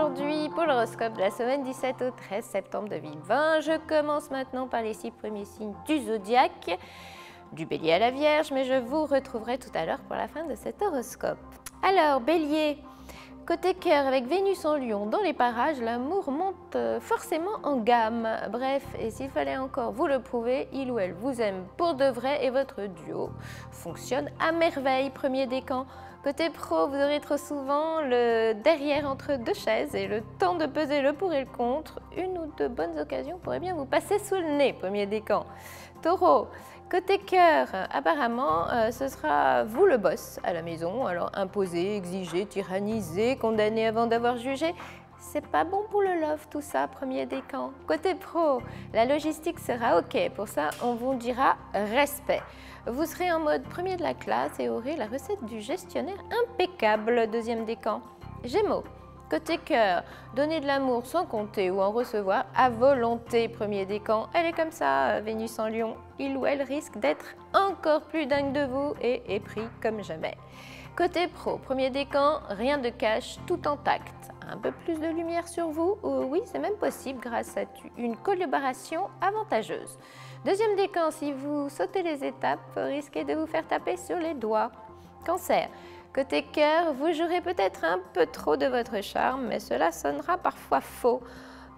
aujourd'hui pour l'horoscope de la semaine 17 au 13 septembre 2020. Je commence maintenant par les 6 premiers signes du zodiaque, du Bélier à la Vierge, mais je vous retrouverai tout à l'heure pour la fin de cet horoscope. Alors, Bélier, côté cœur avec Vénus en Lion, dans les parages, l'amour monte forcément en gamme. Bref, et s'il fallait encore vous le prouver, il ou elle vous aime pour de vrai et votre duo fonctionne à merveille. Premier décan. Côté pro, vous aurez trop souvent le derrière entre deux chaises et le temps de peser le pour et le contre. Une ou deux bonnes occasions pourraient bien vous passer sous le nez, premier décan. Taureau, côté cœur, apparemment, ce sera vous le boss à la maison. Alors imposé, exigé, tyrannisé, condamné avant d'avoir jugé. C'est pas bon pour le love tout ça, premier décan. Côté pro, la logistique sera ok. Pour ça, on vous dira respect. Vous serez en mode premier de la classe et aurez la recette du gestionnaire impeccable, deuxième décan. Gémeaux, côté cœur, donner de l'amour sans compter ou en recevoir à volonté, premier décan. Elle est comme ça, Vénus en Lion. Il ou elle risque d'être encore plus dingue de vous et épris comme jamais. Côté pro, premier décan, rien de cash, tout en tact. Un peu plus de lumière sur vous, oui, c'est même possible grâce à une collaboration avantageuse. Deuxième décan, si vous sautez les étapes, vous risquez de vous faire taper sur les doigts. Cancer, côté cœur, vous jouerez peut-être un peu trop de votre charme, mais cela sonnera parfois faux.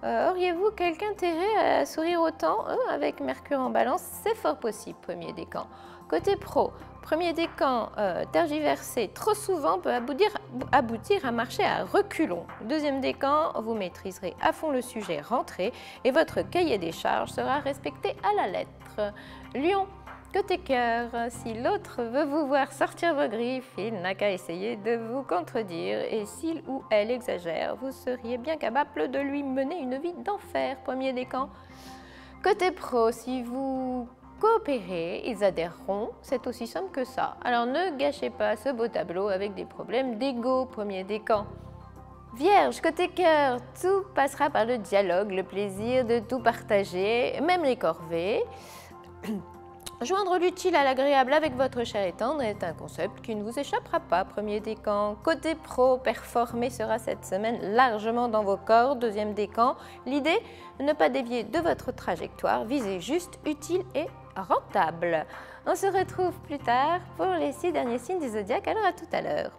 Auriez-vous quelque intérêt à sourire autant avec Mercure en Balance? C'est fort possible, premier décan. Côté pro, premier décan, tergiverser trop souvent peut aboutir à marcher à reculons. Deuxième décan, vous maîtriserez à fond le sujet rentré et votre cahier des charges sera respecté à la lettre. Lion, côté cœur, si l'autre veut vous voir sortir vos griffes, il n'a qu'à essayer de vous contredire et s'il ou elle exagère, vous seriez bien capable de lui mener une vie d'enfer, premier décan. Côté pro, si vous coopérez, ils adhéreront, c'est aussi simple que ça. Alors ne gâchez pas ce beau tableau avec des problèmes d'ego, premier décan. Vierge, côté cœur, tout passera par le dialogue, le plaisir de tout partager, même les corvées. Joindre l'utile à l'agréable avec votre cher et tendre est un concept qui ne vous échappera pas, premier décan. Côté pro, performer sera cette semaine largement dans vos corps, deuxième décan. L'idée, ne pas dévier de votre trajectoire, visez juste, utile et rentable. On se retrouve plus tard pour les 6 derniers signes du zodiaque, alors à tout à l'heure.